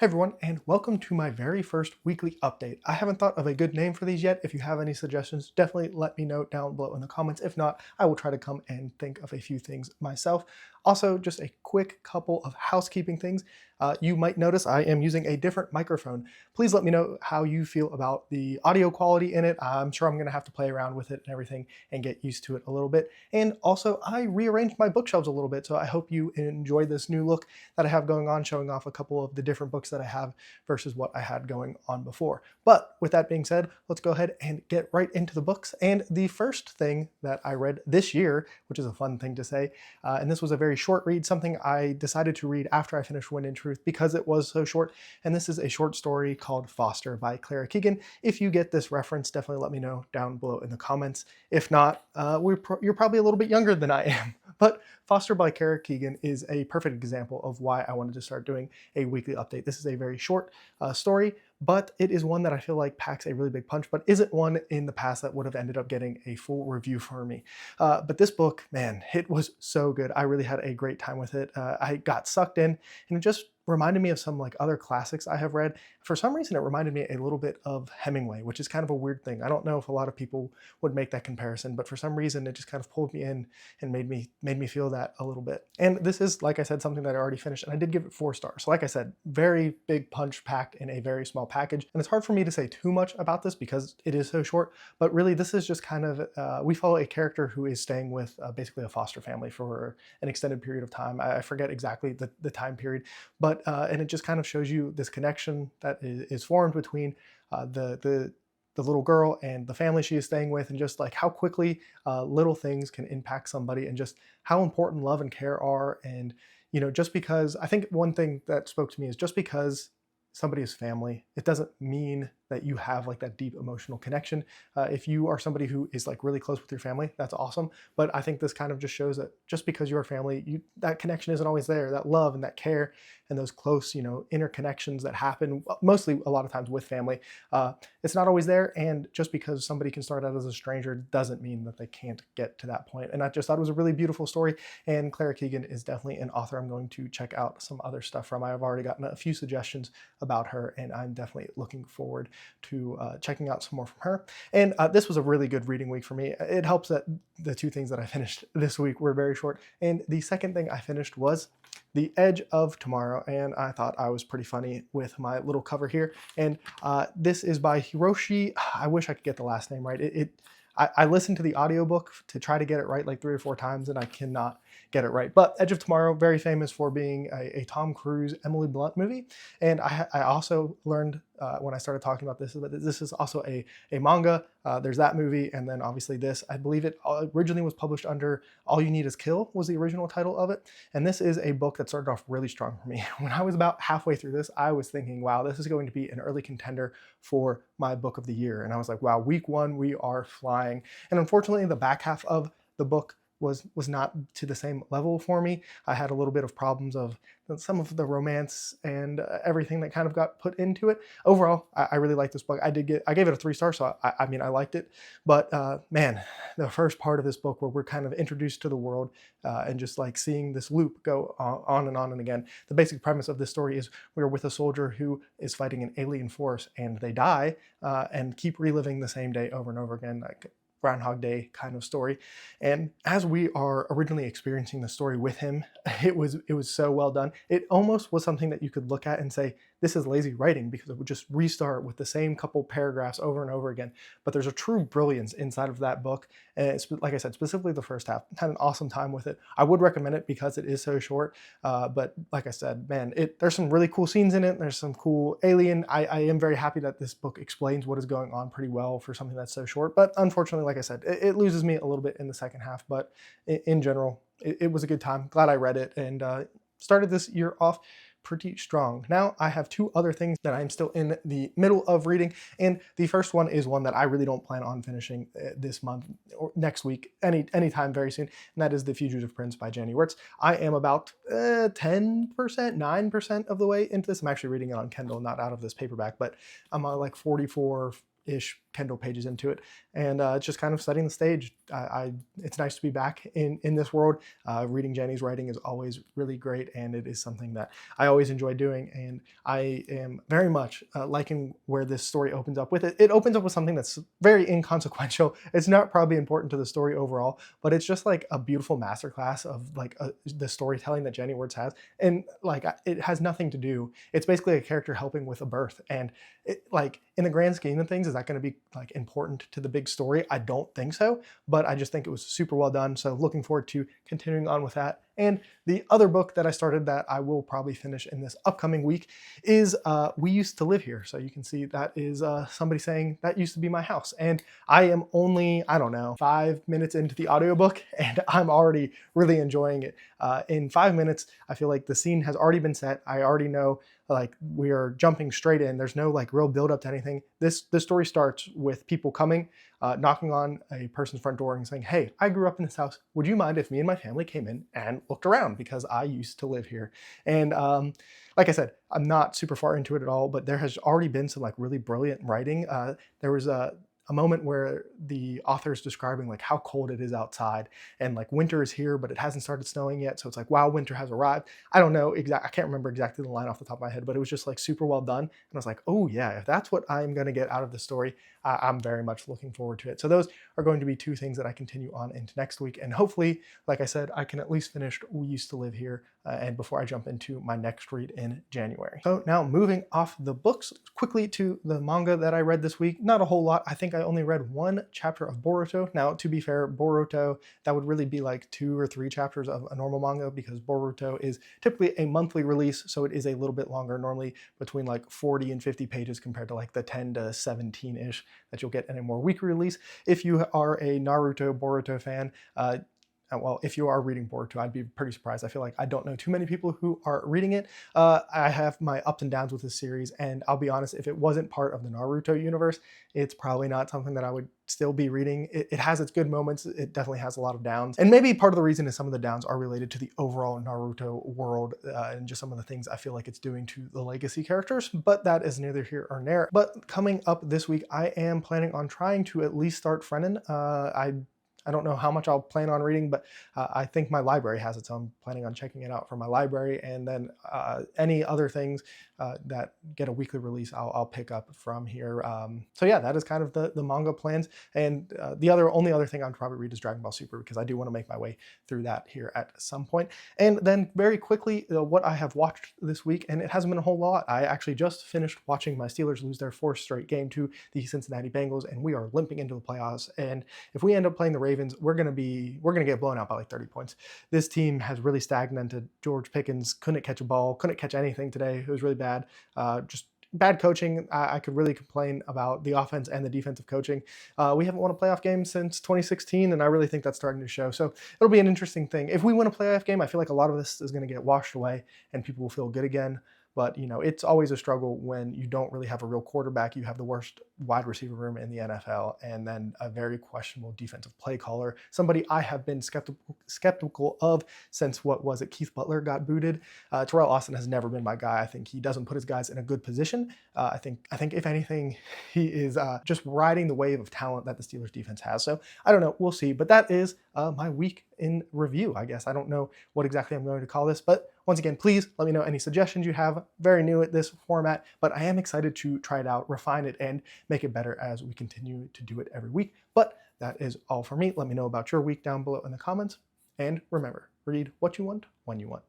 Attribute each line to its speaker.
Speaker 1: Hey everyone, and welcome to my very first weekly update. I haven't thought of a good name for these yet. If you have any suggestions, definitely let me know down below in the comments. If not, I will try to come and think of a few things myself. Also, just a quick couple of housekeeping things. You might notice I am using a different microphone. Please let me know how you feel about the audio quality in it. I'm sure I'm going to have to play around with it and everything and get used to it a little bit. And also, I rearranged my bookshelves a little bit, so I hope you enjoy this new look that I have going on, showing off a couple of the different books that I have versus what I had going on before. But with that being said, let's go ahead and get right into the books. And the first thing that I read this year, which is a fun thing to say, and this was a very short read, something I decided to read after I finished Wind in Truth because it was so short. And this is a short story called Foster by Clara Keegan. If you get this reference, definitely let me know down below in the comments. If not, you're probably a little bit younger than I am. But Foster by Clara Keegan is a perfect example of why I wanted to start doing a weekly update. This is a very short story, but it is one that I feel like packs a really big punch, but isn't one in the past that would have ended up getting a full review for me. But this book, man, it was so good. I really had a great time with it. I got sucked in, and it just reminded me of some like other classics I have read. For some reason, it reminded me a little bit of Hemingway, which is kind of a weird thing. I don't know if a lot of people would make that comparison, but for some reason, it just kind of pulled me in and made me feel that a little bit. And this is, like I said, something that I already finished, and I did give it 4 stars. So like I said, very big punch packed in a very small package. And it's hard for me to say too much about this because it is so short, but really this is just kind of, we follow a character who is staying with basically a foster family for an extended period of time. I forget exactly the time period, but and it just kind of shows you this connection that is formed between the little girl and the family she is staying with, and just like how quickly little things can impact somebody, and just how important love and care are. And just because I think one thing that spoke to me is just because somebody is family, it doesn't mean that you have like that deep emotional connection. If you are somebody who is like really close with your family, that's awesome. But I think this kind of just shows that just because you're family, that connection isn't always there. That love and that care and those close, interconnections that happen mostly a lot of times with family, it's not always there. And just because somebody can start out as a stranger doesn't mean that they can't get to that point. And I just thought it was a really beautiful story. And Clara Keegan is definitely an author I'm going to check out some other stuff from. I've already gotten a few suggestions about her, and I'm definitely looking forward to checking out some more from her. And this was a really good reading week for me. It helps that the 2 things that I finished this week were very short. And the second thing I finished was The Edge of Tomorrow, and I thought I was pretty funny with my little cover here. And this is by Hiroshi. I wish I could get the last name right. I listened to the audiobook to try to get it right like 3 or 4 times, and I cannot get it right. But Edge of Tomorrow, very famous for being a Tom Cruise, Emily Blunt movie. And I also learned when I started talking about this, that this is also a manga. There's that movie, and then obviously this. I believe it originally was published under All You Need Is Kill was the original title of it. And this is a book that started off really strong for me. When I was about halfway through this, I was thinking, wow, this is going to be an early contender for my book of the year. And I was like, wow, week 1, we are flying. And unfortunately, the back half of the book was not to the same level for me. I had a little bit of problems of some of the romance and everything that kind of got put into it. Overall, I really liked this book. I gave it a 3 stars, so I mean, I liked it. But man, the first part of this book where we're kind of introduced to the world and just like seeing this loop go on and on and again. The basic premise of this story is we're with a soldier who is fighting an alien force, and they die and keep reliving the same day over and over again, like Groundhog Day kind of story. And as we are originally experiencing the story with him, it was so well done. It almost was something that you could look at and say, this is lazy writing, because it would just restart with the same couple paragraphs over and over again. But there's a true brilliance inside of that book. And it's, like I said, specifically the first half. Had an awesome time with it. I would recommend it because it is so short. But like I said, man, there's some really cool scenes in it. There's some cool alien. I am very happy that this book explains what is going on pretty well for something that's so short. But unfortunately, like I said, it loses me a little bit in the second half. But in general, it was a good time. Glad I read it, and started this year off pretty strong. Now I have 2 other things that I'm still in the middle of reading, and the first one is one that I really don't plan on finishing this month or next week, anytime very soon, and that is The Fugitive Prince by Jenny Wirtz. I am about 10%, 9% of the way into this. I'm actually reading it on Kindle, not out of this paperback, but I'm on like 44 ish Kindle pages into it, and it's just kind of setting the stage. It's nice to be back in this world. Reading Jenny's writing is always really great, and it is something that I always enjoy doing, and I am very much liking where this story opens up with. It opens up with something that's very inconsequential. It's not probably important to the story overall, but it's just like a beautiful masterclass of like the storytelling that Jenny Words has, and like it has nothing to do. It's basically a character helping with a birth, and it, like in the grand scheme of things, is that going to be like important to the big story? I don't think so, but I just think it was super well done. So looking forward to continuing on with that. And the other book that I started that I will probably finish in this upcoming week is We Used to Live Here. So you can see that is somebody saying that used to be my house. And I am only, I don't know, 5 minutes into the audiobook, and I'm already really enjoying it. In 5 minutes, I feel like the scene has already been set. I already know like we are jumping straight in. There's no like real build up to anything. This story starts with people coming, knocking on a person's front door and saying, "Hey, I grew up in this house. Would you mind if me and my family came in and looked around because I used to live here?" And like I said, I'm not super far into it at all, but there has already been some like really brilliant writing. There was a moment where the author is describing like how cold it is outside, and like winter is here, but it hasn't started snowing yet. So it's like, wow, winter has arrived. I don't know I can't remember exactly the line off the top of my head, but it was just like super well done. And I was like, oh yeah, if that's what I'm going to get out of the story, I'm very much looking forward to it. So those are going to be 2 things that I continue on into next week. And hopefully, like I said, I can at least finish We Used to Live Here and before I jump into my next read in January. So now moving off the books quickly to the manga that I read this week. Not a whole lot. I think I only read 1 chapter of Boruto. Now, to be fair, Boruto, that would really be like 2 or 3 chapters of a normal manga, because Boruto is typically a monthly release, so it is a little bit longer, normally between like 40 and 50 pages compared to like the 10 to 17-ish that you'll get in a more weekly release. If you are a Naruto, Boruto fan, well, if you are reading Boruto, I'd be pretty surprised. I feel like I don't know too many people who are reading it. I have my ups and downs with this series, and I'll be honest, if it wasn't part of the Naruto universe, it's probably not something that I would still be reading. It has its good moments. It definitely has a lot of downs. And maybe part of the reason is some of the downs are related to the overall Naruto world and just some of the things I feel like it's doing to the legacy characters, but that is neither here or there. But coming up this week, I am planning on trying to at least start Frennen. I don't know how much I'll plan on reading, but I think my library has it, so I'm planning on checking it out from my library. And then any other things that get a weekly release, I'll pick up from here. So yeah, that is kind of the manga plans. And the only other thing I'd probably read is Dragon Ball Super, because I do want to make my way through that here at some point. And then very quickly, what I have watched this week, and it hasn't been a whole lot. I actually just finished watching my Steelers lose their 4th straight game to the Cincinnati Bengals, and we are limping into the playoffs. And if we end up playing the Ravens, we're gonna get blown out by like 30 points. This team has really stagnated. George Pickens couldn't catch a ball, couldn't catch anything today. It was really bad. Just bad coaching. I could really complain about the offense and the defensive coaching. We haven't won a playoff game since 2016, and I really think that's starting to show. So it'll be an interesting thing. If we win a playoff game, I feel like a lot of this is going to get washed away, and people will feel good again. But, you know, it's always a struggle when you don't really have a real quarterback. You have the worst wide receiver room in the NFL, and then a very questionable defensive play caller. Somebody I have been skeptical of since, what was it, Keith Butler got booted. Terrell Austin has never been my guy. I think he doesn't put his guys in a good position. I think if anything, he is just riding the wave of talent that the Steelers defense has. So I don't know. We'll see. But that is my week in review, I guess. I don't know what exactly I'm going to call this, but once again, please let me know any suggestions you have. Very new at this format, but I am excited to try it out, refine it, and make it better as we continue to do it every week. But that is all for me. Let me know about your week down below in the comments. And remember, read what you want when you want.